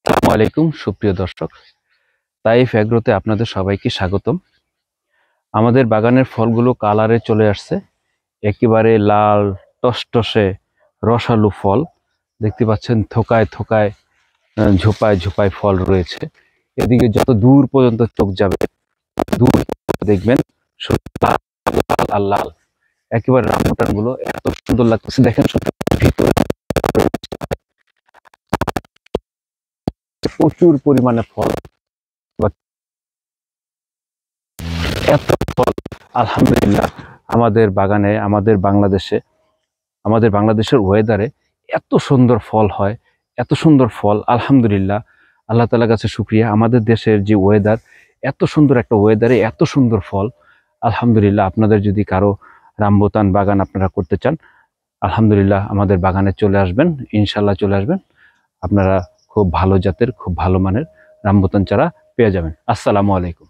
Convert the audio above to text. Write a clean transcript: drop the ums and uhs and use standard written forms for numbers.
আসসালামু আলাইকুম সুপ্রিয় দর্শক, তাইফ এগ্রোতে আপনাদের সবাইকে স্বাগতম। আমাদের বাগানের ফলগুলো কালারে চলে আসছে, একেবারে লাল টসটসে রসালো ফল। দেখতে পাচ্ছেন থোকায় থোকায় ঝোপায় ঝোপায় ফল রয়েছে। এদিকে যত দূর পর্যন্ত চোখ যাবে দূর দেখবেন শুধু লাল লাল আর লাল। একেবারে রামবুটান গুলো এত সুন্দর লাগতেছে, দেখেন ভিতরে প্রচুর পরিমাণে ফল, এত ফল। আলহামদুলিল্লাহ, আমাদের বাগানে আমাদের বাংলাদেশের ওয়েদারে এত সুন্দর ফল হয়, এত সুন্দর ফল। আলহামদুলিল্লাহ, আল্লাহ তাআলার কাছে শুকরিয়া। আমাদের দেশের যে ওয়েদার, এত সুন্দর একটা ওয়েদারে এত সুন্দর ফল। আলহামদুলিল্লাহ, আপনাদের যদি কারো রামবুটান বাগান আপনারা করতে চান, আলহামদুলিল্লাহ আমাদের বাগানে চলে আসবেন, ইনশাল্লাহ চলে আসবেন। আপনারা খুব ভালো জাতের, খুব ভালো মানের রামবুটান চারা পেয়ে যাবেন। আসসালামু আলাইকুম।